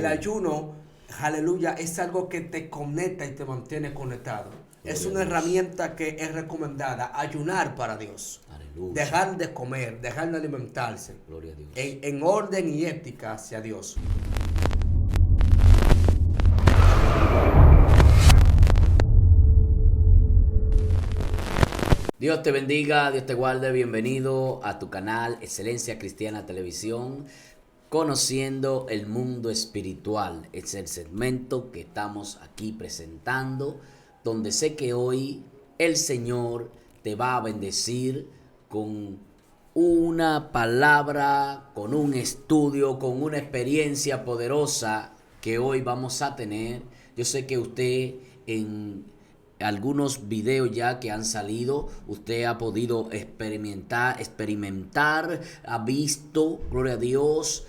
El ayuno, aleluya, es algo que te conecta y te mantiene conectado. Es una herramienta que es recomendada, ayunar para Dios. Aleluya. Dejar de comer, dejar de alimentarse. Gloria a Dios. En orden y ética hacia Dios. Dios te bendiga, Dios te guarde, bienvenido a tu canal Excelencia Cristiana Televisión, conociendo el mundo espiritual. Es el segmento que estamos aquí presentando, donde sé que hoy el Señor te va a bendecir con una palabra, con un estudio, con una experiencia poderosa que hoy vamos a tener. Yo sé que usted en algunos videos ya que han salido, usted ha podido experimentar, ha visto, gloria a Dios,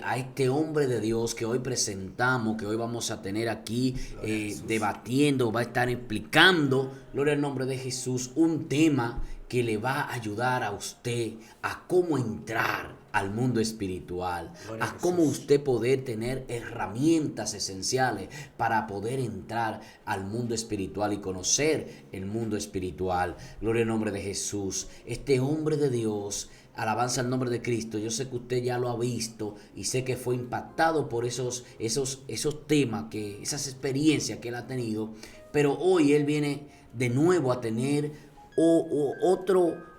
a este hombre de Dios que hoy presentamos, que hoy vamos a tener aquí debatiendo, va a estar explicando, gloria al nombre de Jesús, un tema que le va a ayudar a usted a cómo entrar al mundo espiritual, a cómo usted poder tener herramientas esenciales para poder entrar al mundo espiritual y conocer el mundo espiritual. Gloria al nombre de Jesús. Este hombre de Dios, alabanza al nombre de Cristo. Yo sé que usted ya lo ha visto y sé que fue impactado por esos temas, esas experiencias que él ha tenido, pero hoy él viene de nuevo a tener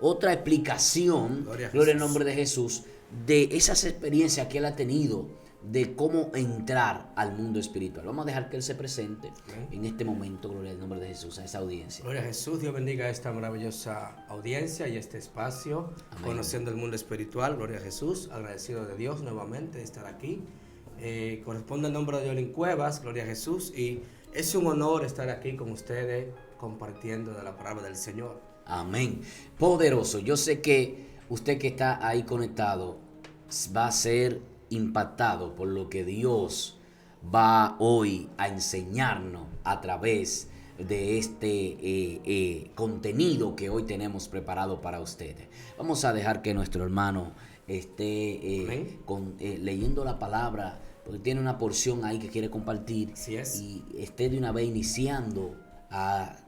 otra explicación, gloria al nombre de Jesús, de esas experiencias que él ha tenido, de cómo entrar al mundo espiritual. Vamos a dejar que él se presente en este momento, gloria al nombre de Jesús, a esa audiencia. Gloria a Jesús, Dios bendiga a esta maravillosa audiencia y este espacio, amén, conociendo el mundo espiritual. Gloria a Jesús, agradecido de Dios nuevamente de estar aquí. Corresponde al nombre de Yolín Cuevas, gloria a Jesús, y es un honor estar aquí con ustedes compartiendo de la palabra del Señor. Amén. Poderoso. Yo sé que usted que está ahí conectado va a ser impactado por lo que Dios va hoy a enseñarnos a través de este contenido que hoy tenemos preparado para ustedes. Vamos a dejar que nuestro hermano esté leyendo la palabra, porque tiene una porción ahí que quiere compartir. Así es. Y esté de una vez iniciando a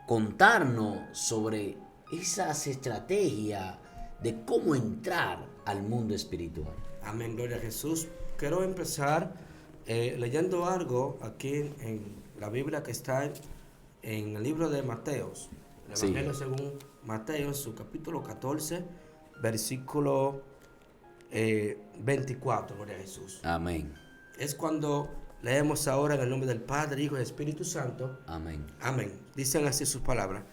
contarnos sobre esas estrategias de cómo entrar al mundo espiritual. Amén, gloria a Jesús. Quiero empezar leyendo algo aquí en la Biblia que está en el libro de Mateos. El Evangelio según Mateo, en su capítulo 14, versículo 24, gloria a Jesús. Amén. Es cuando leemos ahora en el nombre del Padre, Hijo y Espíritu Santo. Amén. Amén. Dicen así sus palabras.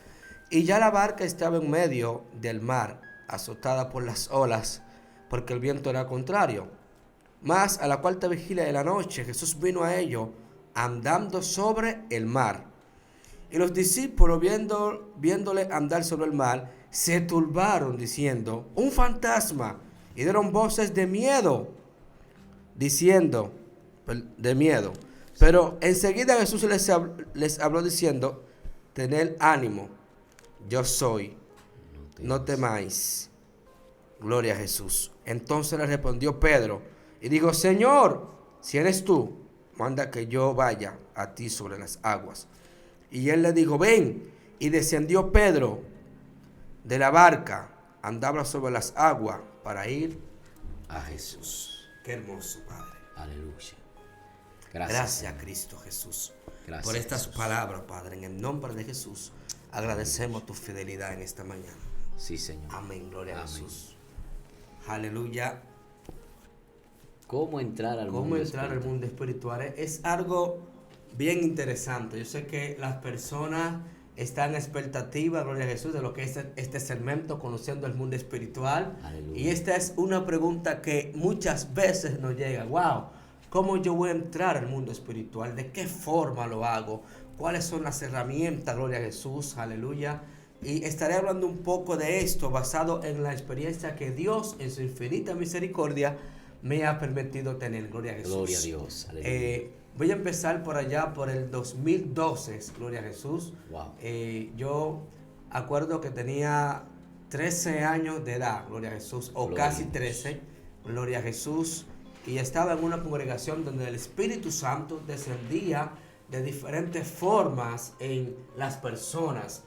Y ya la barca estaba en medio del mar, azotada por las olas, porque el viento era contrario. Mas a la cuarta vigilia de la noche Jesús vino a ellos andando sobre el mar. Y los discípulos viéndole andar sobre el mar, se turbaron diciendo, un fantasma, y dieron voces de miedo, diciendo, de miedo. Pero enseguida Jesús les habló diciendo, tened ánimo, yo soy, no temáis. Gloria a Jesús. Entonces le respondió Pedro y dijo, Señor, si eres tú, manda que yo vaya a ti sobre las aguas. Y él le dijo, ven. Y descendió Pedro de la barca, andaba sobre las aguas para ir a Jesús. Qué hermoso, Padre. Aleluya. Gracias, Cristo Jesús. Gracias, por estas Jesús. Palabras, Padre. En el nombre de Jesús, agradecemos tu fidelidad en esta mañana. Sí, Señor. Amén, gloria a Amén. Jesús. Aleluya. ¿Cómo entrar al ¿Cómo mundo entrar al espiritual? mundo espiritual? Es algo bien interesante. Yo sé que las personas están en expectativa, gloria a Jesús, de lo que es este segmento, conociendo el mundo espiritual. Aleluya. Y esta es una pregunta que muchas veces nos llega. Wow, ¿cómo yo voy a entrar al mundo espiritual? ¿De qué forma lo hago? ¿Cuáles son las herramientas? Gloria a Jesús, aleluya. Y estaré hablando un poco de esto basado en la experiencia que Dios en su infinita misericordia me ha permitido tener. Gloria a Jesús. Gloria a Dios. Aleluya. Voy a empezar por allá, por el 2012, gloria a Jesús. Wow. Yo acuerdo que tenía 13 años de edad, gloria a Jesús, o Gloria casi a Dios. 13, gloria a Jesús. y estaba en una congregación donde el Espíritu Santo descendía de diferentes formas en las personas.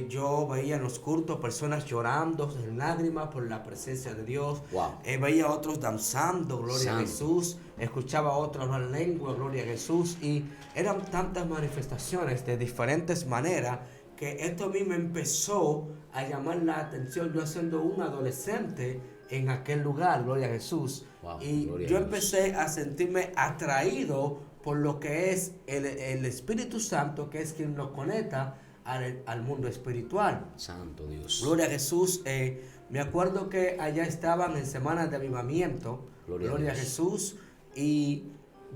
Yo veía en los cultos personas llorando en lágrimas por la presencia de Dios. Wow. Veía a otros danzando, gloria Santo. a Jesús. Escuchaba a otros hablar lengua, gloria a Jesús. Y eran tantas manifestaciones de diferentes maneras que esto a mí me empezó a llamar la atención. Yo siendo un adolescente en aquel lugar, gloria a Jesús. Wow, Y gloria yo a Dios. empecé a sentirme atraído por lo que es el Espíritu Santo, que es quien nos conecta al mundo espiritual. Santo Dios. Gloria a Jesús. Me acuerdo que allá estaban en semanas de avivamiento. Gloria a Gloria a Dios. Jesús. Y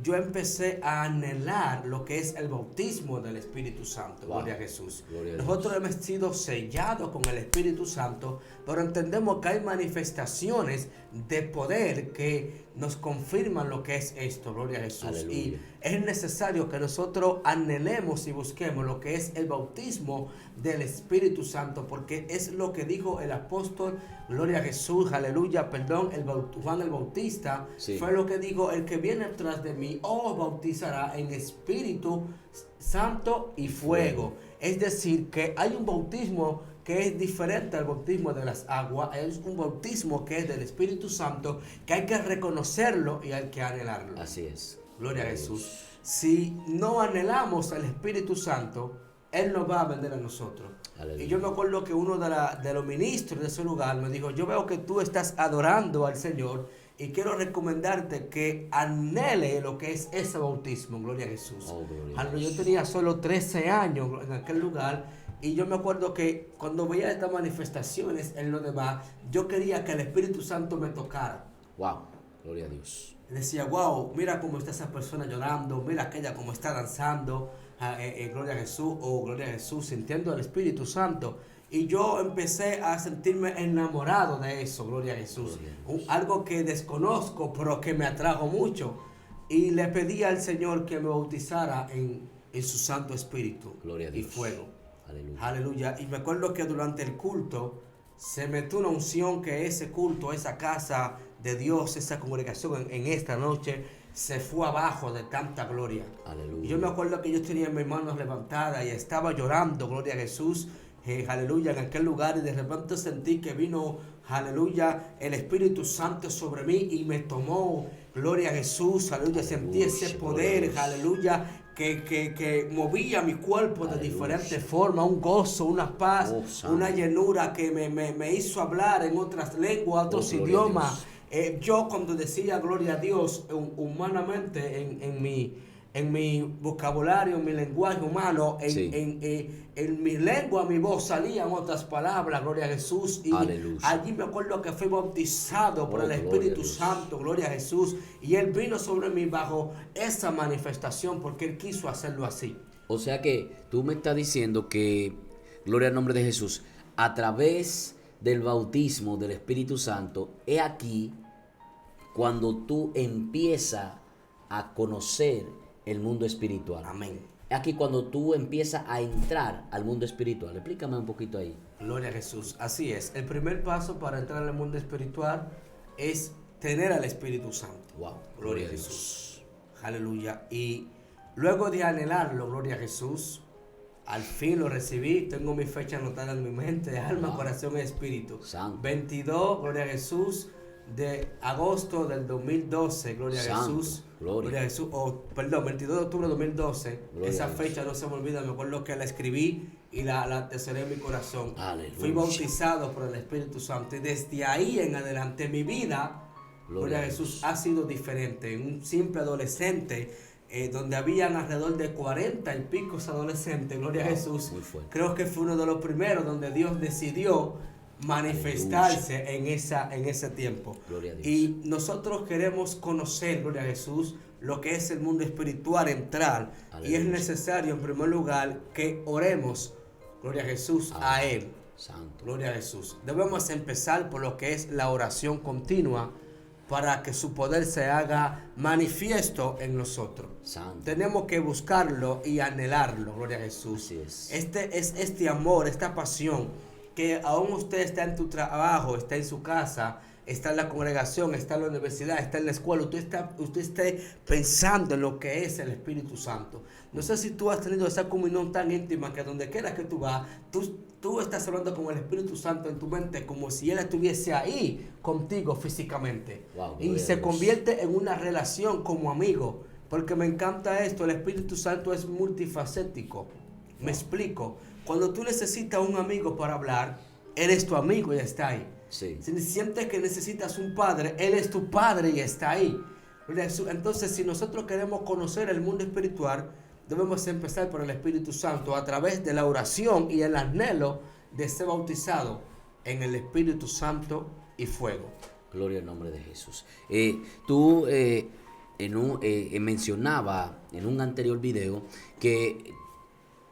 yo empecé a anhelar lo que es el bautismo del Espíritu Santo. Wow. Gloria a Jesús. Gloria a Nosotros hemos sido sellados con el Espíritu Santo, pero entendemos que hay manifestaciones de poder que nos confirman lo que es esto. Gloria a Jesús. Aleluya. Y es necesario que nosotros anhelemos y busquemos lo que es el bautismo del Espíritu Santo, porque es lo que dijo el apóstol, gloria a Jesús, aleluya, perdón, Juan el Bautista, Sí. fue lo que dijo: el que viene tras de mí os bautizará en Espíritu Santo y fuego. Es decir, que hay un bautismo que es diferente al bautismo de las aguas, es un bautismo que es del Espíritu Santo, que hay que reconocerlo y hay que anhelarlo. Así es. Gloria a Jesús. Si no anhelamos al Espíritu Santo, Él nos va a vender a nosotros. Aleluya. Y yo me acuerdo que uno de los ministros de ese lugar me dijo: yo veo que tú estás adorando al Señor y quiero recomendarte que anhele lo que es ese bautismo. Gloria a Jesús. Oh, gloria a Aleluya. Dios. Yo tenía solo 13 años en aquel lugar y yo me acuerdo que cuando veía estas manifestaciones en lo demás, yo quería que el Espíritu Santo me tocara. Wow. Gloria a Dios. Decía: wow, mira cómo está esa persona llorando, mira aquella cómo está danzando, gloria a Jesús, gloria a Jesús, sintiendo el Espíritu Santo. Y yo empecé a sentirme enamorado de eso, gloria a Jesús. Algo que desconozco, pero que me atrajo mucho. Y le pedí al Señor que me bautizara en su Santo Espíritu Gloria a y Dios. fuego. Aleluya. Aleluya. Y me acuerdo que durante el culto se metió una unción, que ese culto, esa casa de Dios, esa congregación en esta noche se fue abajo de tanta gloria. Aleluya. Y yo me acuerdo que yo tenía mis manos levantadas y estaba llorando, gloria a Jesús, aleluya, en aquel lugar, y de repente sentí que vino, aleluya, el Espíritu Santo sobre mí y me tomó, gloria a Jesús, aleluya, sentí ese Aleluya, poder, gloria a Dios. aleluya, que movía mi cuerpo de Aleluya. diferentes formas, un gozo, una paz, Oh, santo. una llenura que me hizo hablar en otras lenguas, otros Oh, gloria a idiomas. Yo cuando decía gloria a Dios, humanamente, en mi vocabulario, en mi lenguaje humano, Sí. en mi lengua, mi voz salían otras palabras, gloria a Jesús. Y Aleluya. allí me acuerdo que fui bautizado por Oh, el gloria a Espíritu Dios. Santo, gloria a Jesús. Y Él vino sobre mí bajo esa manifestación porque Él quiso hacerlo así. O sea que tú me estás diciendo que, gloria al nombre de Jesús, a través del bautismo del Espíritu Santo, he aquí cuando tú empiezas a conocer el mundo espiritual. Amén. Aquí cuando tú empiezas a entrar al mundo espiritual. Explícame un poquito ahí. Gloria a Jesús. Así es. El primer paso para entrar al mundo espiritual es tener al Espíritu Santo. Wow. Gloria a Jesús. Aleluya. Y luego de anhelarlo, gloria a Jesús, al fin lo recibí. Tengo mi fecha anotada en mi mente, alma, Wow. corazón y espíritu. Santo. 22, gloria a Jesús, de agosto del 2012, gloria a Santo. Jesús. Gloria. a Jesús. Perdón, 22 de octubre de 2012. Gloria Esa a Dios. fecha no se me olvida, me acuerdo que la escribí y la atesoré en mi corazón. Aleluya. Fui bautizado por el Espíritu Santo y desde ahí en adelante mi vida, gloria a Jesús, ha sido diferente. Un simple adolescente, donde habían alrededor de 40 y pico adolescentes, gloria a Wow, Jesús. muy fuerte. Creo que fue uno de los primeros donde Dios decidió manifestarse en ese tiempo. Gloria a Dios. Y nosotros queremos conocer, gloria a Jesús, lo que es el mundo espiritual, entrar. Aleluya. Y es necesario, en primer lugar, que oremos, gloria a Jesús, a Él. Santo. Gloria a Jesús. Debemos empezar por lo que es la oración continua para que su poder se haga manifiesto en nosotros. Santo. Tenemos que buscarlo y anhelarlo, gloria a Jesús. Así es. Este amor, esta pasión, que aún usted está en tu trabajo, está en su casa, está en la congregación, está en la universidad, está en la escuela, usted esté pensando en lo que es el Espíritu Santo. No sé si tú has tenido esa comunión tan íntima que donde quiera que tú vas, tú estás hablando con el Espíritu Santo en tu mente como si Él estuviese ahí contigo físicamente. Wow, Y se Dios. convierte en una relación como amigo. Porque me encanta esto, el Espíritu Santo es multifacético. Me explico. Cuando tú necesitas un amigo para hablar, Él es tu amigo y está ahí. Sí. Si sientes que necesitas un padre, Él es tu padre y está ahí. Entonces, si nosotros queremos conocer el mundo espiritual, debemos empezar por el Espíritu Santo a través de la oración y el anhelo de ser bautizado en el Espíritu Santo y fuego. Gloria al nombre de Jesús. Tú mencionaba en un anterior video que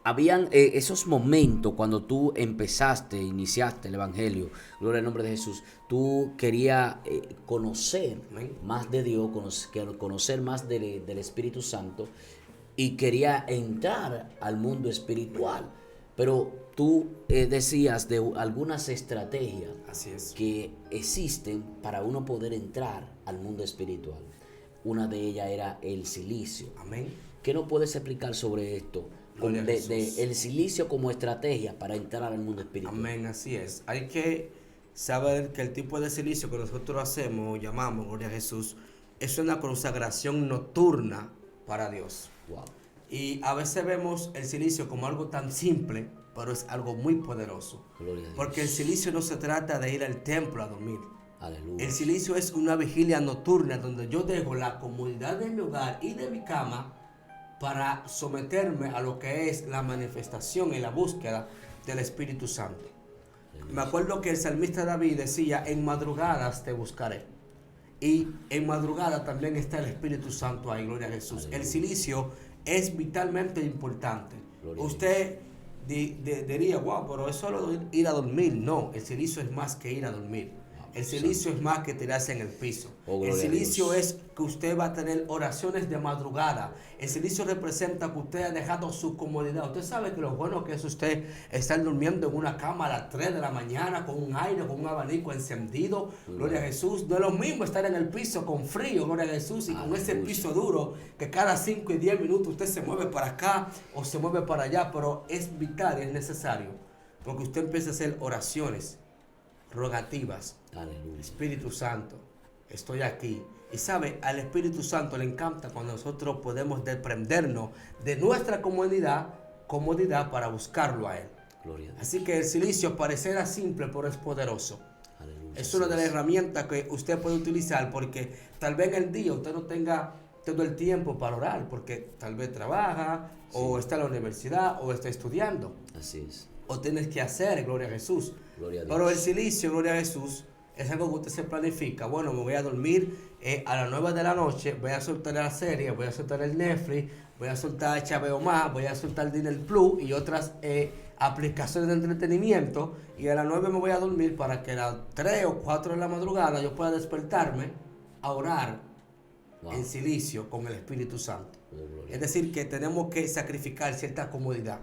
habían esos momentos cuando tú iniciaste el Evangelio, gloria al nombre de Jesús, tú querías conocer más de Dios, conocer más del Espíritu Santo y quería entrar al mundo espiritual. Pero tú decías de algunas estrategias Así es. que existen para uno poder entrar al mundo espiritual. Una de ellas era el silicio. Amén. ¿Qué nos puedes explicar sobre esto? Gloria a De Jesús. el silicio como estrategia para entrar al mundo espiritual. Amén, así es. Hay que saber que el tipo de silicio que nosotros hacemos o llamamos, gloria a Jesús, es una consagración nocturna para Dios. Wow. Y a veces vemos el silicio como algo tan simple, pero es algo muy poderoso. Gloria a Dios. Porque el silicio no se trata de ir al templo a dormir. Aleluya. El silicio es una vigilia nocturna donde yo dejo la comodidad de mi hogar y de mi cama para someterme a lo que es la manifestación y la búsqueda del Espíritu Santo. Me acuerdo que el salmista David decía, en madrugadas te buscaré. Y en madrugada también está el Espíritu Santo ahí, gloria a Jesús. Aleluya. El silicio es vitalmente importante. Gloria a Usted diría, wow, pero es solo ir a dormir. No, el silicio es más que ir a dormir. El silicio es más que tirarse en el piso. Oh, el gloria a silicio Dios. es que usted va a tener oraciones de madrugada. El silicio representa que usted ha dejado su comodidad. Usted sabe que lo bueno que es usted estar durmiendo en una cama a las 3 de la mañana con un aire, con un abanico encendido. Gloria a Jesús. No es lo mismo estar en el piso con frío, gloria a Jesús, y con ese piso duro que cada 5 y 10 minutos usted se mueve para acá o se mueve para allá. Pero es vital y es necesario porque usted empieza a hacer oraciones rogativas. Aleluya. Espíritu Santo, estoy aquí. Y sabe, al Espíritu Santo le encanta cuando nosotros podemos desprendernos de nuestra comodidad para buscarlo a Él. Gloria a Dios. Así que el silicio parecerá simple, pero es poderoso. Aleluya. Es una de las herramientas que usted puede utilizar porque tal vez en el día usted no tenga todo el tiempo para orar porque tal vez trabaja o está en la universidad o está estudiando Así es. o tienes que hacer, gloria a Jesús. Gloria a Dios. Pero el silicio, gloria a Jesús, es algo que usted se planifica. Bueno, me voy a dormir a las 9 de la noche, voy a soltar la serie, voy a soltar el Netflix, voy a soltar HBO Más, voy a soltar Disney Plus y otras aplicaciones de entretenimiento. Y a las 9 me voy a dormir para que a las 3 o 4 de la madrugada yo pueda despertarme a orar en silicio con el Espíritu Santo. Oh, gloria. Es decir, que tenemos que sacrificar cierta comodidad.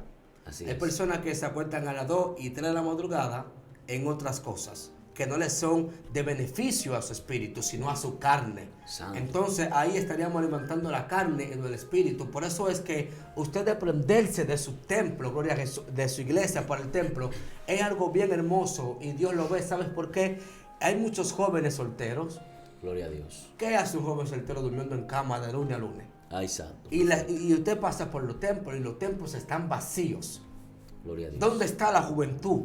Así Hay es. personas que se acuestan a las 2 y 3 de la madrugada en otras cosas que no les son de beneficio a su espíritu, sino a su carne. Santo. Entonces ahí estaríamos alimentando la carne y no el espíritu. Por eso es que usted desprenderse de su templo, gloria a Jesús, de su iglesia para el templo, es algo bien hermoso y Dios lo ve. ¿Sabes por qué? Hay muchos jóvenes solteros. Gloria a Dios. ¿Qué hace un joven soltero durmiendo en cama de lunes a lunes? Ay, santo. Y usted pasa por los templos y los templos están vacíos. Gloria a Dios. ¿Dónde está la juventud?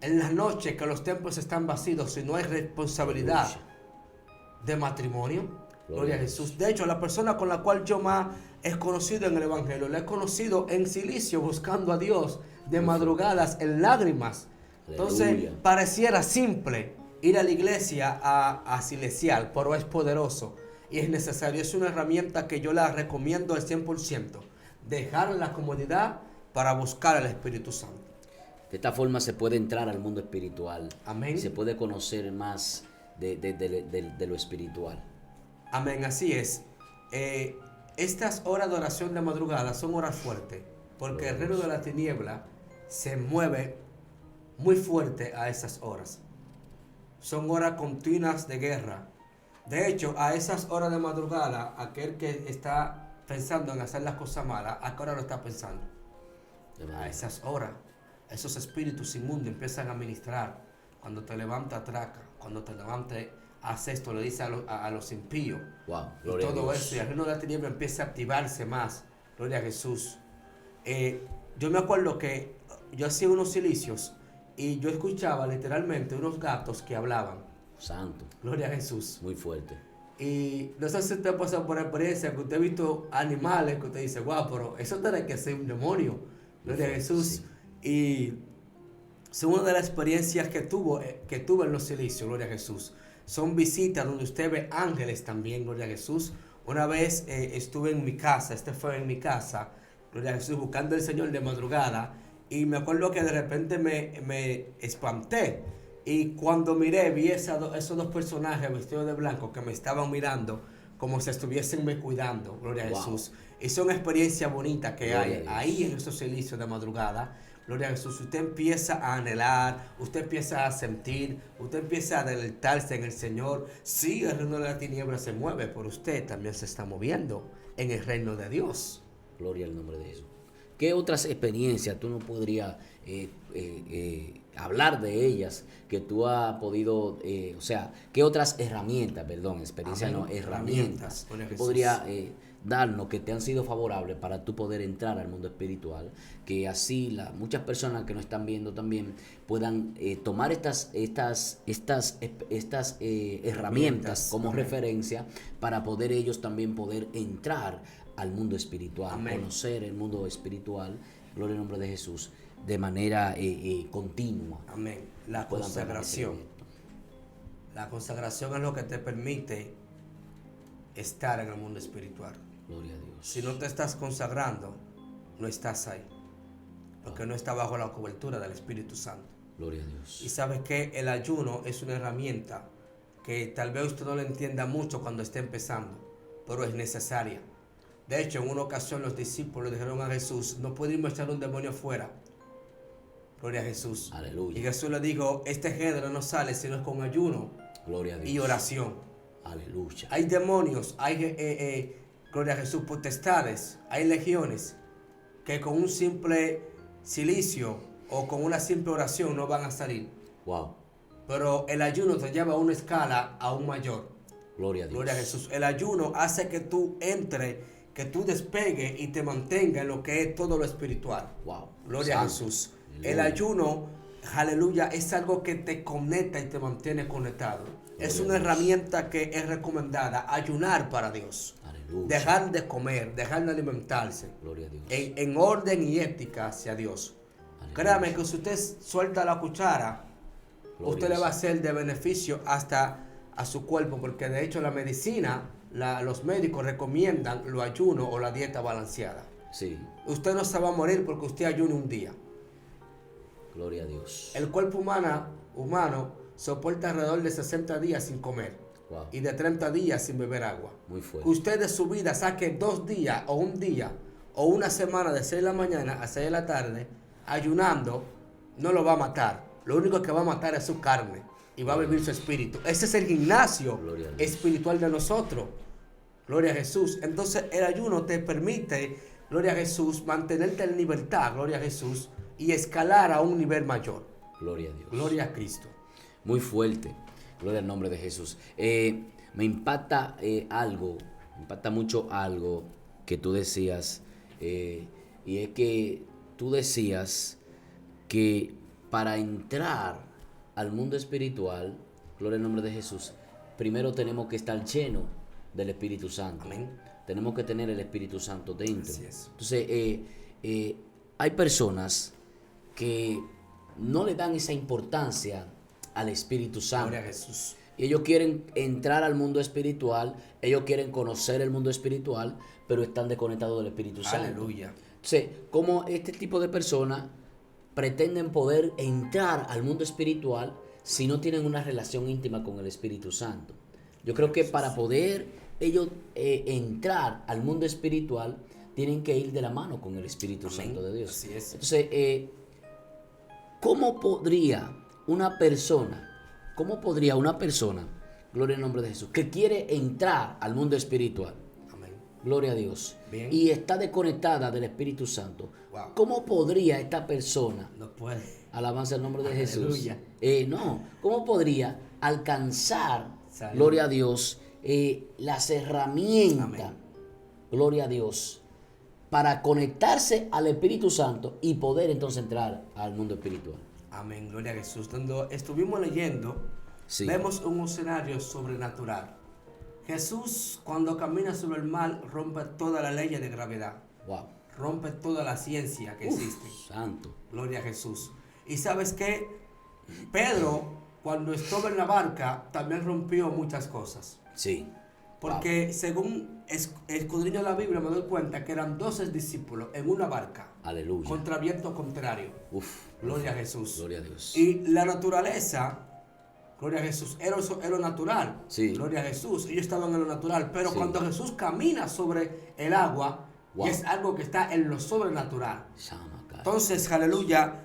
En las noches que los templos están vacíos y no hay responsabilidad de matrimonio. Gloria a Jesús. De hecho, la persona con la cual yo más he conocido en el Evangelio, la he conocido en silicio, buscando a Dios de madrugadas, en lágrimas. Entonces, Aleluya. pareciera simple ir a la iglesia a siliciar, pero es poderoso y es necesario. Es una herramienta que yo la recomiendo al 100%. Dejar la comodidad para buscar al Espíritu Santo. De esta forma se puede entrar al mundo espiritual. Amén. Se puede conocer más de lo espiritual. Amén, así es. Estas horas de oración de madrugada son horas fuertes, porque el reino de la tiniebla se mueve muy fuerte a esas horas. son horas continuas de guerra. De hecho, a esas horas de madrugada, aquel que está pensando en hacer las cosas malas, ¿a qué hora lo está pensando? A esas horas, esos espíritus inmundos empiezan a ministrar. Cuando te levantas, atraca. Cuando te levantas, hace esto, le dice a los impíos. Wow, Y gloria a todo Dios. eso, y el reino de la tiniebla empieza a activarse más. Gloria a Jesús. Yo me acuerdo que yo hacía unos silicios y yo escuchaba literalmente unos gatos que hablaban. Santo, Gloria a Jesús. muy fuerte. Y no sé si usted ha pasado por experiencia que usted ha visto animales que usted dice, guau, pero eso tiene que ser un demonio. Gloria a Jesús. Sí. Y son una de las experiencias que tuve en los silicios, gloria a Jesús. Son visitas donde usted ve ángeles también, gloria a Jesús. Una vez estuve en mi casa, fue en mi casa, gloria a Jesús, buscando al Señor de madrugada. Y me acuerdo que de repente me espanté. Y cuando miré, vi esos dos personajes vestidos de blanco que me estaban mirando como si estuviesen me cuidando, gloria a Wow. Jesús. Y son experiencias bonitas que Gloria a hay Dios. ahí en esos silicios de madrugada. Gloria a Jesús. Usted empieza a anhelar, usted empieza a sentir, usted empieza a deleitarse en el Señor. Sí, el reino de la tiniebla se mueve, pero usted también se está moviendo en el reino de Dios. Gloria al nombre de Jesús. ¿Qué otras experiencias tú no podrías hablar de ellas que tú has podido, o sea, qué otras herramientas, perdón, experiencias Amén. no, herramientas Gloria a tú Jesús. podrías darnos que te han sido favorables para tú poder entrar al mundo espiritual, que así muchas personas que nos están viendo también puedan tomar estas herramientas como Amén. referencia para poder ellos también poder entrar al mundo espiritual, Amén. conocer el mundo espiritual, gloria al nombre de Jesús, de manera continua. Amén. La Puedan consagración. permanecer en esto. La consagración es lo que te permite estar en el mundo espiritual. Gloria a Dios. Si no te estás consagrando, no estás ahí. Porque no está bajo la cobertura del Espíritu Santo. Gloria a Y Dios. sabes que el ayuno es una herramienta que tal vez usted no lo entienda mucho cuando esté empezando, pero es necesaria. De hecho, en una ocasión los discípulos dijeron a Jesús, no podemos echar un demonio fuera. Gloria a Jesús. Aleluya. Y Jesús le dijo, este género no sale sino es con ayuno Gloria a Dios. y oración. Aleluya. Hay demonios, hay, gloria a Jesús, potestades, hay legiones que con un simple silicio o con una simple oración no van a salir. Wow. Pero el ayuno te lleva a una escala aún mayor. Gloria a Dios. Gloria a Jesús. El ayuno hace que tú entre, que tú despegues y te mantenga en lo que es todo lo espiritual. Wow. Gloria a Santo. Jesús. Aleluya. El ayuno, aleluya, es algo que te conecta y te mantiene conectado. Es Gloria una a Dios. herramienta que es recomendada, ayunar para Dios. Aleluya. Dejar de comer, dejar de alimentarse. Gloria a Dios. En orden y ética hacia Dios. Aleluya. Créame que si usted suelta la cuchara, Gloria usted a le va a Dios. ser de beneficio hasta a su cuerpo, porque de hecho la medicina, los médicos recomiendan lo ayuno o la dieta balanceada. Sí. Usted no se va a morir porque usted ayune un día. Gloria a Dios. El cuerpo humano soporta alrededor de 60 días sin comer Wow. y de 30 días sin beber agua. Muy Que fuerte. usted de su vida saque 2 días o un día o una semana de 6 de la mañana a 6 de la tarde ayunando, no lo va a matar. Lo único que va a matar es su carne y va a vivir su espíritu. Ese es el gimnasio Gloria a Dios. espiritual de nosotros. Gloria a Jesús. Entonces el ayuno te permite, gloria a Jesús, mantenerte en libertad, gloria a Jesús, y escalar a un nivel mayor. Gloria a Dios. Gloria a Cristo. Muy fuerte. Gloria al nombre de Jesús. Me impacta me impacta mucho algo que tú decías, y es que tú decías que para entrar al mundo espiritual, gloria al nombre de Jesús, primero tenemos que estar llenos del Espíritu Santo. Amén. Tenemos que tener el Espíritu Santo dentro. Así es. Entonces, hay personas que no le dan esa importancia al Espíritu Santo. Gloria a Jesús. Y ellos quieren entrar al mundo espiritual, ellos quieren conocer el mundo espiritual, pero están desconectados del Espíritu Santo. Aleluya. Entonces, como este tipo de personas pretenden poder entrar al mundo espiritual si no tienen una relación íntima con el Espíritu Santo. Yo creo que para poder ellos entrar al mundo espiritual, tienen que ir de la mano con el Espíritu Amén. Santo de Dios. Así es. Entonces, ¿cómo podría una persona ¿Cómo podría una persona, gloria al nombre de Jesús, que quiere entrar al mundo espiritual, Amén. gloria a Dios, Bien. y está desconectada del Espíritu Santo, Wow. cómo podría esta persona, No puede. alabanza el nombre de Jesús, Aleluya. cómo podría alcanzar, Salud. gloria a Dios, las herramientas, Amén. gloria a Dios, para conectarse al Espíritu Santo y poder entonces entrar al mundo espiritual? Amén, gloria a Jesús. Cuando estuvimos leyendo, Sí. vemos un escenario sobrenatural. Jesús, cuando camina sobre el mar, rompe toda la ley de gravedad, Wow. rompe toda la ciencia que existe. Santo. Gloria a Jesús. Y sabes qué, Pedro, cuando estuvo en la barca, también rompió muchas cosas. Sí. Porque según escudriño la Biblia, me doy cuenta que eran 12 discípulos en una barca, Aleluya. contra viento contrario. Uf. Gloria a Jesús. Gloria a Dios. Y la naturaleza, gloria a Jesús, era lo natural. Sí. Gloria a Jesús. Ellos estaban en lo natural. Pero Sí. cuando Jesús camina sobre el agua, Wow. es algo que está en lo sobrenatural. Shamakai. Entonces, aleluya.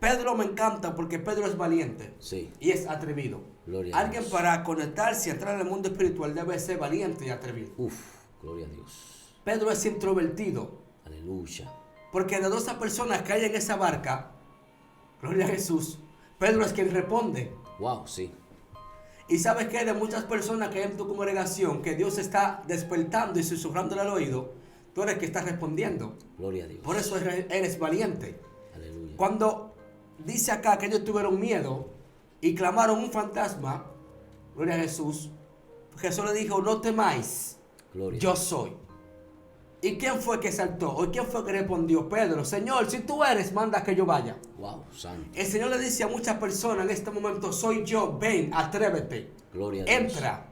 Pedro me encanta porque Pedro es valiente Sí. y es atrevido. Gloria a Alguien Dios. para conectarse y entrar en el mundo espiritual debe ser valiente y atrevido. Uf. Gloria a Dios. Pedro es introvertido. Aleluya. Porque de 12 personas que hay en esa barca, gloria a Jesús, Pedro es quien responde. Wow. Sí. Y sabes que de muchas personas que hay en tu congregación, que Dios está despertando y susurrándole al oído, tú eres el que está respondiendo. Gloria a Dios. Por eso eres valiente. Aleluya. Cuando dice acá que ellos tuvieron miedo y clamaron un fantasma, gloria a Jesús, Jesús le dijo, no temáis, Gloria. yo soy. ¿Y quién fue que saltó? ¿O quién fue que respondió? Pedro, Señor, si tú eres, manda que yo vaya. Wow. Santo. El Señor le dice a muchas personas en este momento, soy yo, ven, atrévete, Gloria a Dios. entra,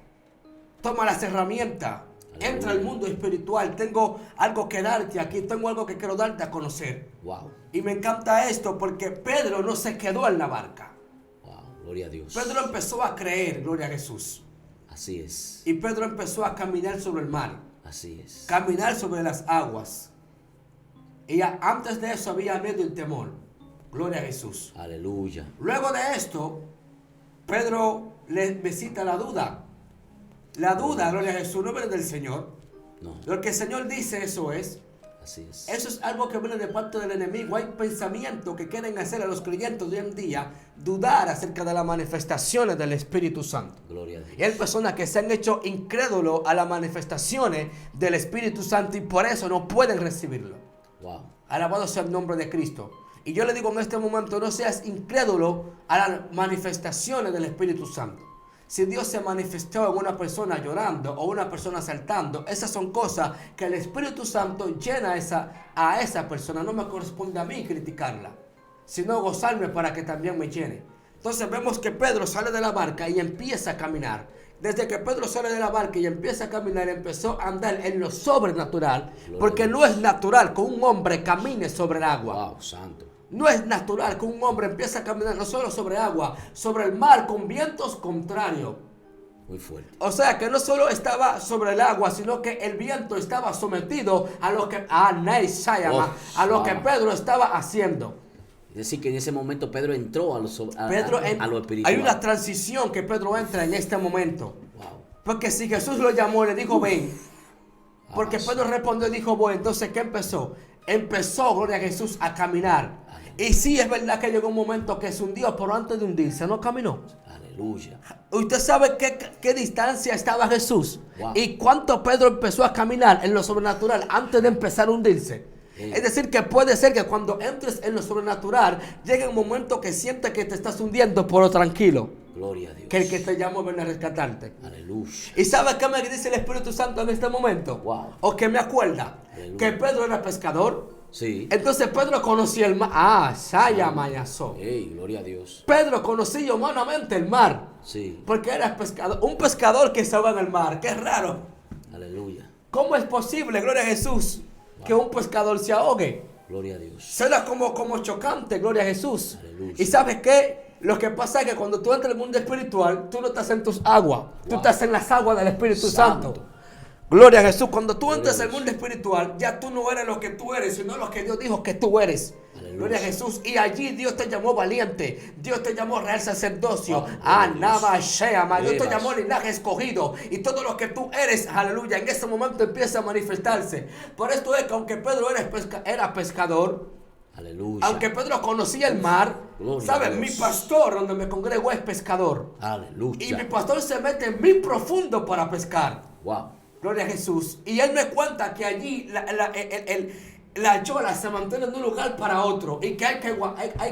toma las herramientas, Aleluya. entra al mundo espiritual, tengo algo que darte aquí, tengo algo que quiero darte a conocer. Wow. Y me encanta esto porque Pedro no se quedó en la barca. Wow. Gloria a Dios. Pedro empezó a creer, gloria a Jesús. Así es. Y Pedro empezó a caminar sobre el mar, Así es. caminar sobre las aguas. Y antes de eso había miedo y temor. Gloria a Jesús. Aleluya. Luego de esto, Pedro le visita la duda. La duda, gloria a Jesús, no viene del Señor. No. Lo que el Señor dice, eso es. Así es. Eso es algo que viene de parte del enemigo. Hay pensamientos que quieren hacer a los creyentes de hoy en día dudar acerca de las manifestaciones del Espíritu Santo. Gloria a Dios. Y hay personas que se han hecho incrédulos a las manifestaciones del Espíritu Santo y por eso no pueden recibirlo. Wow. Alabado sea el nombre de Cristo. Y yo le digo en este momento, no seas incrédulo a las manifestaciones del Espíritu Santo. Si Dios se manifestó en una persona llorando o una persona saltando, esas son cosas que el Espíritu Santo llena a esa persona. No me corresponde a mí criticarla, sino gozarme para que también me llene. Entonces vemos que Pedro sale de la barca y empieza a caminar. Desde que Pedro sale de la barca y empieza a caminar, empezó a andar en lo sobrenatural, porque no es natural que un hombre camine sobre el agua. Wow. Santo. No es natural que un hombre empiece a caminar no solo sobre agua, sobre el mar con vientos contrarios. Muy fuerte. O sea que no solo estaba sobre el agua, sino que el viento estaba sometido a lo que a lo que Pedro estaba haciendo. Es decir, que en ese momento Pedro entró a lo espiritual. Hay una transición que Pedro entra en este momento. Wow. Porque si Jesús lo llamó, le dijo, ven. Porque sí. Pedro respondió y dijo, bueno, entonces, ¿qué empezó? Empezó, gloria a Jesús, a caminar. Y sí, es verdad que llegó un momento que se hundió, pero antes de hundirse no caminó. Aleluya. ¿Usted sabe qué distancia estaba Jesús? Wow. Y cuánto Pedro empezó a caminar en lo sobrenatural antes de empezar a hundirse. Es decir, que puede ser que cuando entres en lo sobrenatural, llegue un momento que sientes que te estás hundiendo, pero tranquilo. Gloria a Dios. Que el que te llamó viene a rescatarte. Aleluya. ¿Y sabes qué me dice el Espíritu Santo en este momento? Wow. O que me acuerda Aleluya. que Pedro era pescador. Sí. Entonces Pedro conocía el mar. Saya Mayazó. Hey, gloria a Dios. Pedro conocía humanamente el mar. Sí. Porque era pescador. Un pescador que se ahoga en el mar. Qué raro. Aleluya. ¿Cómo es posible, gloria a Jesús, que un pescador se ahogue? Gloria a Dios. Será como chocante, gloria a Jesús. Aleluya. Y ¿sabes qué? Lo que pasa es que cuando tú entras en el mundo espiritual, tú no estás en tus aguas. Tú Wow. estás en las aguas del Espíritu Santo. Santo. Gloria a Jesús. Cuando tú Gloria entras a en el Dios. mundo espiritual, ya tú no eres lo que tú eres, sino lo que Dios dijo que tú eres. Aleluya. Aleluya. Gloria a Jesús. Y allí Dios te llamó valiente. Dios te llamó real sacerdocio. Oh, gloria a Shema. Dios te Dios. llamó linaje escogido. Y todo lo que tú eres, aleluya, en ese momento empieza a manifestarse. Por esto es que aunque Pedro era pescador, Aleluya. aunque Pedro conocía el mar, Gloria ¿sabes? a Dios. Mi pastor, donde me congrego, es pescador. Aleluya. Y mi pastor se mete muy profundo para pescar. Wow. Gloria a Jesús. Y él me cuenta que allí la chola se mantiene de un lugar para otro. Y que hay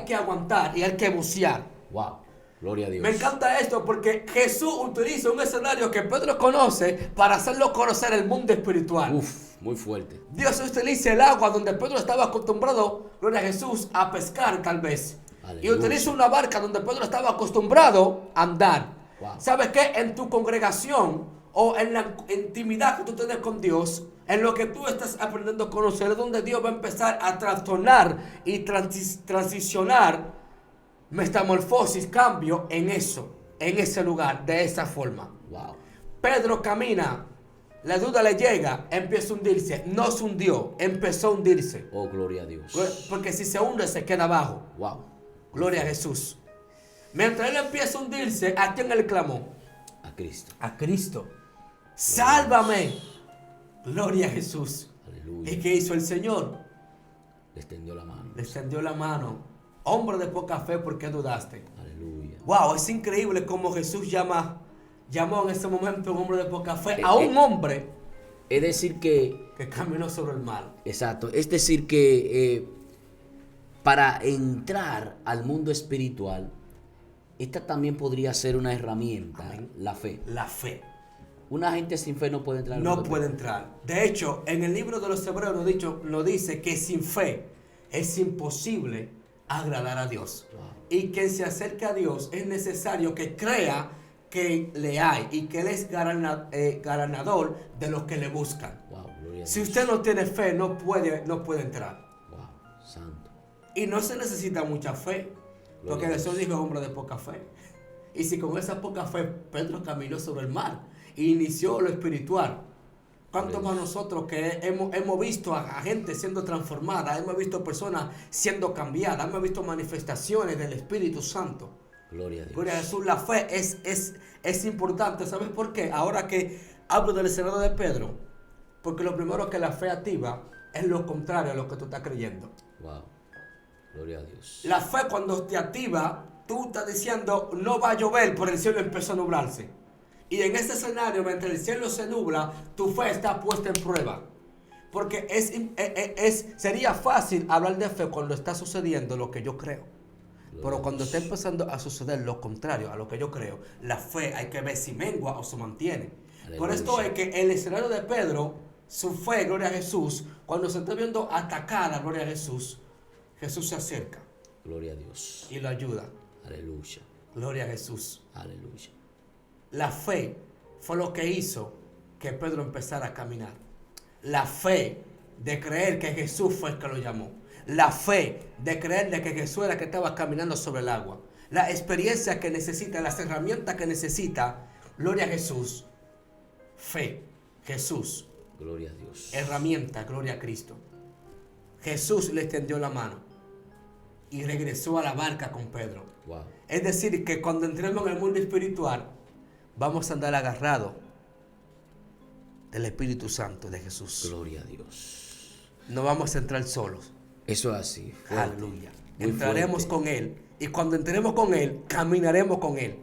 que aguantar y hay que bucear. Wow. Gloria a Dios. Me encanta esto porque Jesús utiliza un escenario que Pedro conoce para hacerlo conocer el mundo espiritual. Uf, muy fuerte. Dios utiliza el agua donde Pedro estaba acostumbrado, gloria a Jesús, a pescar tal vez. Aleluya. Y utiliza una barca donde Pedro estaba acostumbrado a andar. Wow. ¿Sabes qué? En tu congregación o en la intimidad que tú tienes con Dios, en lo que tú estás aprendiendo a conocer, es donde Dios va a empezar a trastornar y transicionar metamorfosis, cambio en eso, en ese lugar, de esa forma. Wow. Pedro camina, la duda le llega, empieza a hundirse. No se hundió, empezó a hundirse. Oh, gloria a Dios. Porque si se hunde, se queda abajo. Wow. Gloria a Jesús. Mientras él empieza a hundirse, ¿a quién él clamó? A Cristo. A Cristo. Sálvame. Gloria a Jesús. Aleluya. ¿Y qué hizo el Señor? Le extendió la mano. Le extendió la mano. Hombre de poca fe, ¿por qué dudaste? Aleluya. Wow, es increíble cómo Jesús llamó en ese momento un hombre de poca fe a un hombre Es decir que... que caminó sobre el mar. Exacto. Es decir que para entrar al mundo espiritual, esta también podría ser una herramienta, Amén. la fe. La fe. Una gente sin fe no puede entrar al No mundo puede espiritual. entrar. De hecho, en el libro de los Hebreos nos dice que sin fe es imposible agradar a Dios. Wow. Y quien se acerca a Dios es necesario que crea que le hay y que Él es ganador de los que le buscan. Wow, gloria a Si Dios. usted no tiene fe, no puede entrar. Wow, santo. Y no se necesita mucha fe, porque Gloria a Jesús Dios. dijo hombre de poca fe. Y si con esa poca fe Pedro caminó sobre el mar e inició lo espiritual, ¿cuánto Gloria a más Dios. nosotros que hemos visto a gente siendo transformada, hemos visto personas siendo cambiadas, hemos visto manifestaciones del Espíritu Santo? Gloria a Dios. Gloria a Jesús, la fe es importante. ¿Sabes por qué? Ahora que hablo del escenario de Pedro, porque lo primero que la fe activa es lo contrario a lo que tú estás creyendo. Wow. Gloria a Dios. La fe cuando te activa, tú estás diciendo no va a llover, pero el cielo empezó a nublarse. Y en ese escenario, mientras el cielo se nubla, tu fe está puesta en prueba. Porque sería fácil hablar de fe cuando está sucediendo lo que yo creo. Pero cuando está empezando a suceder lo contrario a lo que yo creo, la fe hay que ver si mengua o se mantiene. Aleluya. Por esto es que el escenario de Pedro, su fe, gloria a Jesús, cuando se está viendo atacada, gloria a Jesús, Jesús se acerca Gloria a Dios. y lo ayuda. Aleluya. Gloria a Jesús. Aleluya. La fe fue lo que hizo que Pedro empezara a caminar. La fe de creer que Jesús fue el que lo llamó. La fe de creer de que Jesús era el que estaba caminando sobre el agua. La experiencia que necesita, las herramientas que necesita. Gloria a Jesús. Fe. Jesús. Gloria a Dios. Herramienta. Gloria a Cristo. Jesús le extendió la mano y regresó a la barca con Pedro. Wow. Es decir, que cuando entremos en el mundo espiritual, vamos a andar agarrados del Espíritu Santo de Jesús. Gloria a Dios. No vamos a entrar solos. Eso es así. Fuerte. Aleluya. Muy Entraremos fuerte. con Él. Y cuando entremos con Él, caminaremos con Él.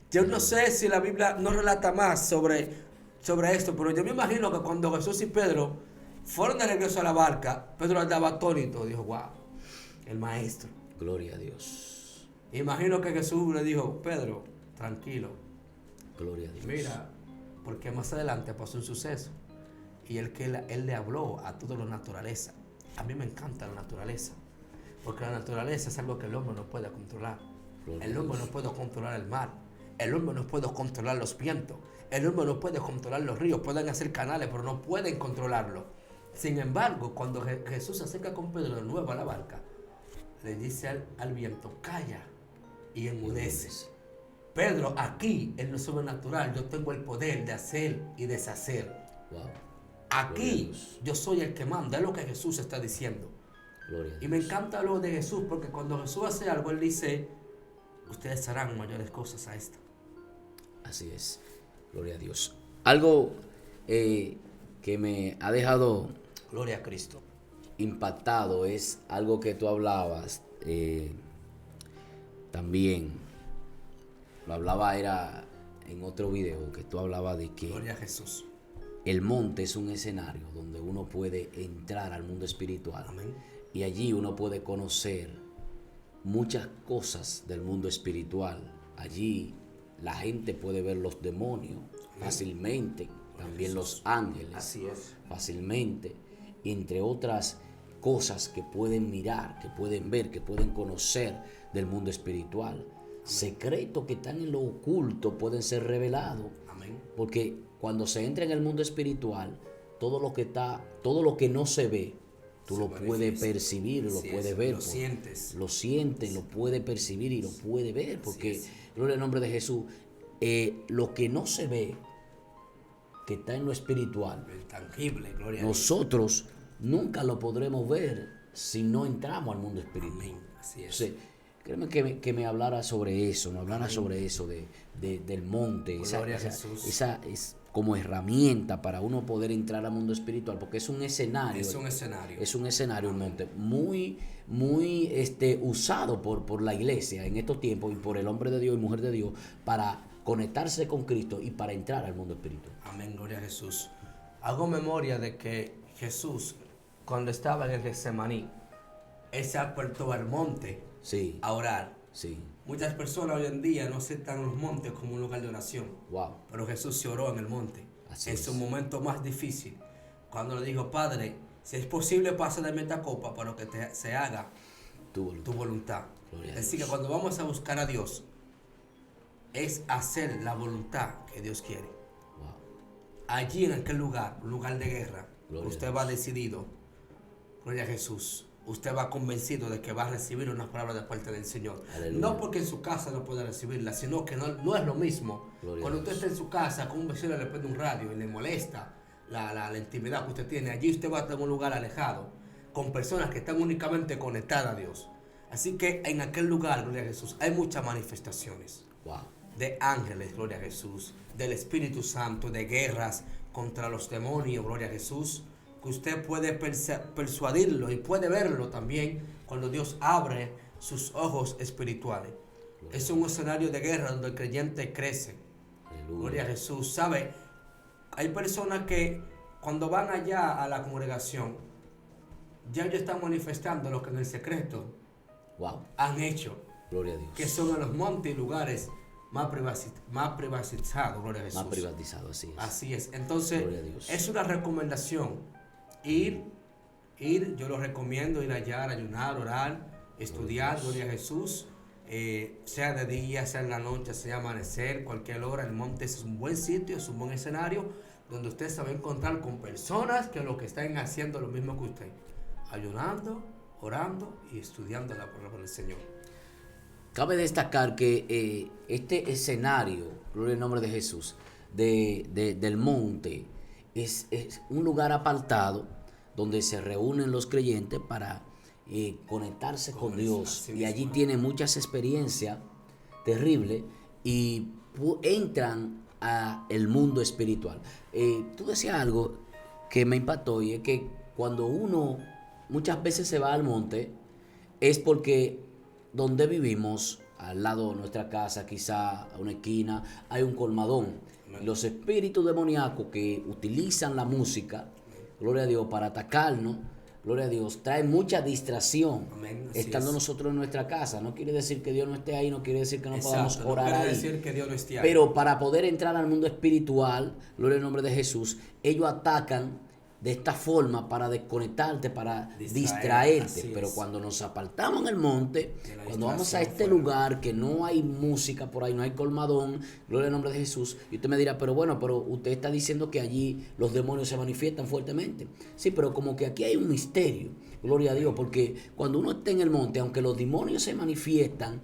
Yo no sé si la Biblia no relata más sobre esto, pero yo me imagino que cuando Jesús y Pedro fueron de regreso a la barca, Pedro andaba atónito. Dijo, wow, el maestro. Gloria a Dios. Imagino que Jesús le dijo, Pedro, tranquilo. Gloria a Dios. Mira, porque más adelante pasó un suceso y él le habló a toda la naturaleza. A mí me encanta la naturaleza, porque la naturaleza es algo que el hombre no puede controlar. Gloria El a hombre no Dios. puede controlar el mar, el hombre no puede controlar los vientos, el hombre no puede controlar los ríos, pueden hacer canales, pero no pueden controlarlo. Sin embargo, cuando Jesús se acerca con Pedro de nuevo a la barca, le dice al viento, calla, y enmudece. Pedro, aquí en lo sobrenatural yo tengo el poder de hacer y deshacer. Wow. Gloria a Aquí Dios. yo soy el que manda, es lo que Jesús está diciendo. Gloria a Y me Dios. encanta lo de Jesús, porque cuando Jesús hace algo, Él dice, ustedes harán mayores cosas a esta. Así es. Gloria a Dios. Algo que me ha dejado Gloria a Cristo. impactado es algo que tú hablabas también. Lo hablaba era en otro video que tú hablabas de que Gloria a Jesús. el monte es un escenario donde uno puede entrar al mundo espiritual. Amén. Y allí uno puede conocer muchas cosas del mundo espiritual. Allí la gente puede ver los demonios fácilmente, también los ángeles Así es. fácilmente, entre otras cosas que pueden mirar, que pueden ver, que pueden conocer del mundo espiritual. Secretos que están en lo oculto pueden ser revelados, Amén. porque cuando se entra en el mundo espiritual, todo lo que no se ve, tú Se lo puedes manifiesta. percibir, lo Así puedes es, ver. lo sientes. Lo sientes, lo puedes percibir y lo puedes ver, porque, es. gloria al nombre de Jesús, lo que no se ve, que está en lo espiritual, El tangible, gloria a Dios. nosotros nunca lo podremos ver si no entramos al mundo espiritual. Amén. Así es. Entonces, créeme que me hablara sobre eso, me hablara sobre eso del monte. Gloria a Jesús. Esa es como herramienta para uno poder entrar al mundo espiritual, porque es un escenario. Es un escenario. Es un escenario, un monte muy usado por la iglesia en estos tiempos y por el hombre de Dios y mujer de Dios para conectarse con Cristo y para entrar al mundo espiritual. Amén, gloria a Jesús. Hago memoria de que Jesús, cuando estaba en el Getsemaní, Él se apartó al monte Sí, a orar. sí, Muchas personas hoy en día no aceptan los montes como un lugar de oración, wow, pero Jesús se oró en el monte. Así en es. su momento más difícil, cuando le dijo, Padre, si es posible, pasa de esta copa, pero que se haga tu voluntad. tu voluntad. Gloria a Así que Dios. cuando vamos a buscar a Dios, es hacer la voluntad que Dios quiere. Wow. Allí en aquel lugar, un lugar de guerra, Gloria a usted va decidido, gloria a Jesús, usted va convencido de que va a recibir unas palabras de parte del Señor. Aleluya. No porque en su casa no pueda recibirla, sino que no es lo mismo. Gloria Cuando a usted Dios. está en su casa con un vecino le prende un radio y le molesta la intimidad que usted tiene, allí usted va a estar en un lugar alejado, con personas que están únicamente conectadas a Dios. Así que en aquel lugar, gloria a Jesús, hay muchas manifestaciones Wow. de ángeles, gloria a Jesús, del Espíritu Santo, de guerras contra los demonios, gloria a Jesús, que usted puede persuadirlo y puede verlo también cuando Dios abre sus ojos espirituales. Es un escenario de guerra donde el creyente crece. Aleluya. Gloria a Jesús. ¿Sabe? Hay personas que cuando van allá a la congregación, ya ellos están manifestando lo que en el secreto Wow. han hecho, Gloria a Dios. que son en los montes y lugares más privatizados, gloria a Jesús. Más privatizado, así es. Así es. Entonces, Gloria a Dios. es una recomendación. Ir, yo lo recomiendo, ir allá, ayunar, orar, estudiar, gloria a Jesús. Sea de día, sea en la noche, sea amanecer, cualquier hora, el monte es un buen sitio, es un buen escenario donde usted se va a encontrar con personas que lo que están haciendo lo mismo que usted, ayunando, orando y estudiando la palabra del Señor. Cabe destacar que este escenario, gloria al nombre de Jesús, del monte, es un lugar apartado donde se reúnen los creyentes para conectarse con Dios. así Y allí mismo. tienen muchas experiencias terribles y entran a el mundo espiritual. Tú decías algo que me impactó y es que cuando uno muchas veces se va al monte es porque donde vivimos, al lado de nuestra casa, quizá a una esquina, hay un colmadón. Amén. Los espíritus demoníacos que utilizan la música, gloria a Dios, para atacarnos, gloria a Dios, traen mucha distracción. Amén, así Estando es. nosotros en nuestra casa. No quiere decir que Dios no esté ahí, no quiere decir que no podamos Exacto, no orar quiere ahí. decir que Dios no esté ahí. Pero para poder entrar al mundo espiritual, gloria al nombre de Jesús, ellos atacan de esta forma para desconectarte, para distraerte. así Pero es. cuando nos apartamos en el monte, De la cuando vamos a distracción este fuera. lugar que no hay música por ahí, no hay colmadón, gloria al nombre de Jesús, y usted me dirá, pero bueno, pero usted está diciendo que allí los demonios se manifiestan fuertemente. Sí, pero como que aquí hay un misterio, gloria a Dios, porque cuando uno está en el monte, aunque los demonios se manifiestan,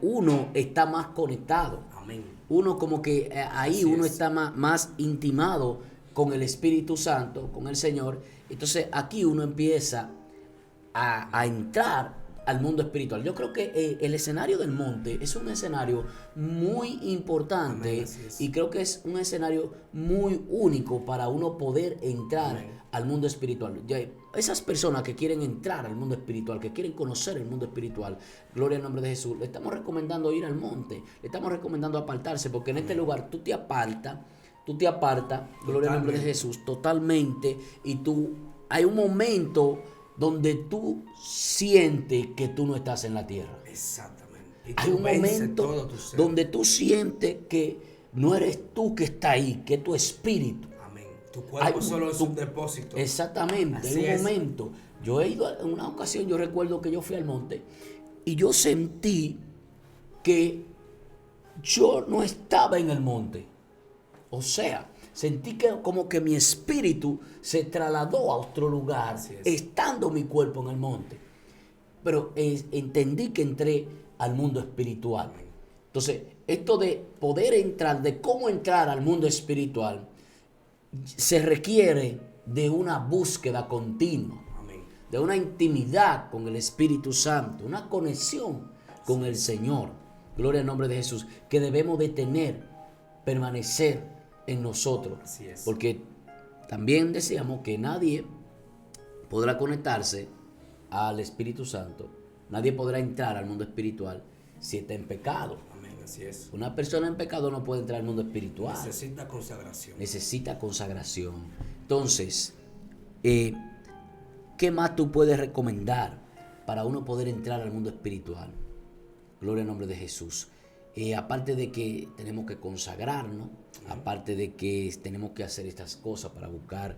uno está más conectado. Amén. Uno como que ahí Así uno es. está más intimado con el Espíritu Santo, con el Señor. Entonces aquí uno empieza a entrar al mundo espiritual. Yo creo que el escenario del monte es un escenario muy importante. Amén, así es. Y creo que es un escenario muy único para uno poder entrar Amén. al mundo espiritual. Esas personas que quieren entrar al mundo espiritual, que quieren conocer el mundo espiritual, gloria al nombre de Jesús, le estamos recomendando ir al monte, le estamos recomendando apartarse, porque en este lugar tú te apartas, gloria al nombre de Jesús, totalmente, y hay un momento donde tú sientes que tú no estás en la tierra. Exactamente. Y Hay tú un vences momento todo tu ser. donde tú sientes que no eres tú que está ahí, que es tu espíritu. Amén. Tu cuerpo solo es un depósito. Exactamente, Así hay un es. momento. Yo he ido en una ocasión, yo recuerdo que yo fui al monte y yo sentí que yo no estaba en el monte. O sea, sentí que como que mi espíritu se trasladó a otro lugar, Así es. estando mi cuerpo en el monte. Pero entendí que entré al mundo espiritual. Entonces, esto de poder entrar, de cómo entrar al mundo espiritual, se requiere de una búsqueda continua, Amén. de una intimidad con el Espíritu Santo, una conexión con el Señor. Gloria al nombre de Jesús, que debemos de tener, permanecer en nosotros. Así es. Porque también decíamos que nadie podrá conectarse al Espíritu Santo, nadie podrá entrar al mundo espiritual si está en pecado. Amén. Así es. Una persona en pecado no puede entrar al mundo espiritual. Necesita consagración. Necesita consagración. Entonces, ¿qué más tú puedes recomendar para uno poder entrar al mundo espiritual? Gloria al nombre de Jesús. Aparte de que tenemos que consagrarnos, aparte de que tenemos que hacer estas cosas para buscar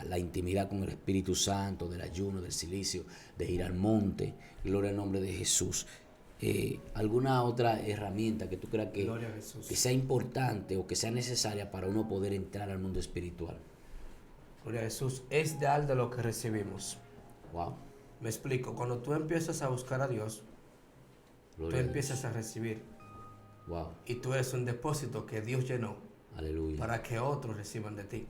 la intimidad con el Espíritu Santo, del ayuno, del silicio, de ir al monte, gloria al nombre de Jesús. ¿Alguna otra herramienta que tú creas Gloria a Jesús. que sea importante o que sea necesaria para uno poder entrar al mundo espiritual? Gloria a Jesús. Es dar de lo que recibimos. Wow. Me explico. Cuando tú empiezas a buscar a Dios, tú Gloria a empiezas a recibir. Dios. Wow. Y tú eres un depósito que Dios llenó Aleluya. para que otros reciban de ti.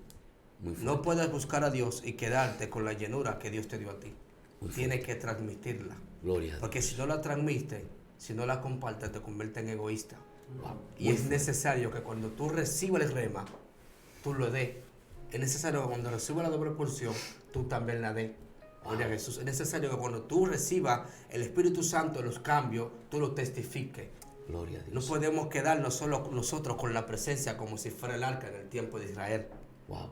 Muy fuerte. No puedes buscar a Dios y quedarte con la llenura que Dios te dio a ti. Muy Tienes que transmitirla. Gloria a Dios. Porque si no la transmites, si no la compartes, te convierte en egoísta. Wow. Y es necesario que cuando tú recibas el rema, tú lo des. Es necesario que cuando recibas la doble porción, tú también la des. Gloria a Jesús. Es necesario que cuando tú recibas el Espíritu Santo, los cambios, tú lo testifiques. Gloria a No Dios. podemos quedarnos solo nosotros con la presencia como si fuera el arca en el tiempo de Israel. Wow.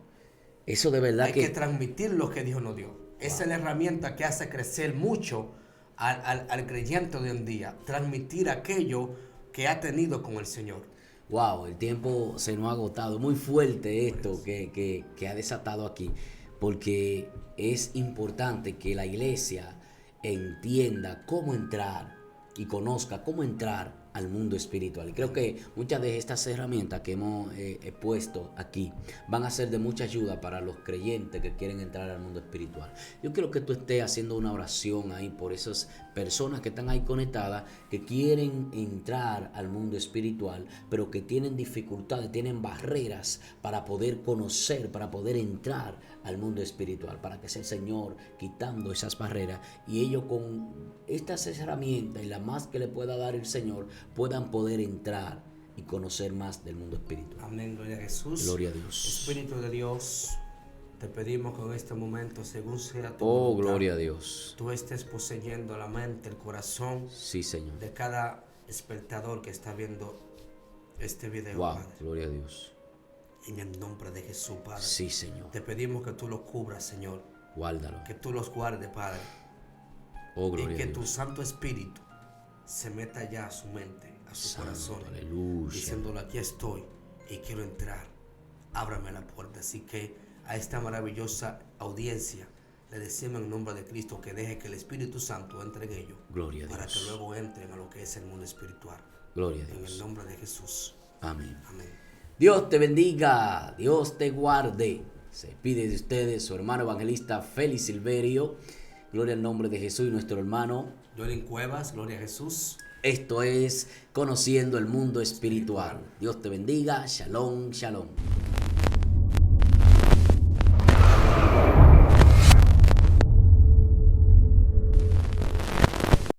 Eso de verdad Hay que transmitir lo que Dios nos dio. Esa es la herramienta que hace crecer mucho al creyente de un día. Transmitir aquello que ha tenido con el Señor. Wow, el tiempo se nos ha agotado. Muy fuerte esto que ha desatado aquí. Porque es importante que la iglesia entienda cómo entrar y conozca cómo entrar al mundo espiritual. Y creo que muchas de estas herramientas que hemos puesto aquí van a ser de mucha ayuda para los creyentes que quieren entrar al mundo espiritual. Yo quiero que tú estés haciendo una oración ahí por esas personas que están ahí conectadas, que quieren entrar al mundo espiritual, pero que tienen dificultades, tienen barreras para poder conocer, para poder entrar al mundo espiritual, para que sea el Señor quitando esas barreras y ellos con estas herramientas y la más que le pueda dar el Señor puedan poder entrar y conocer más del mundo espiritual. Amén, gloria a Jesús. Gloria a Dios. Espíritu de Dios, te pedimos que en este momento, según sea tu Oh, voluntad, gloria a Dios. tú estés poseyendo la mente, el corazón Sí, Señor. de cada espectador que está viendo este video, Wow, Padre. gloria a Dios. En el nombre de Jesús, Padre. Sí, Señor. Te pedimos que tú los cubras, Señor. Guárdalo. Que tú los guardes, Padre. Oh, Y gloria que a tu Dios. Santo Espíritu se meta ya a su mente, a su Santo, corazón. aleluya. Diciéndole, aquí estoy y quiero entrar. Ábrame la puerta. Así que a esta maravillosa audiencia le decimos en nombre de Cristo que deje que el Espíritu Santo entre en ellos. Gloria a Para que Dios. luego entren a lo que es el mundo espiritual. Gloria a En el Dios. nombre de Jesús. Amén. Amén. Dios te bendiga, Dios te guarde. Se pide de ustedes su hermano evangelista Félix Silverio. Gloria al nombre de Jesús y nuestro hermano. Joelín Cuevas, gloria a Jesús. Esto es Conociendo el Mundo Espiritual. Dios te bendiga. Shalom, shalom.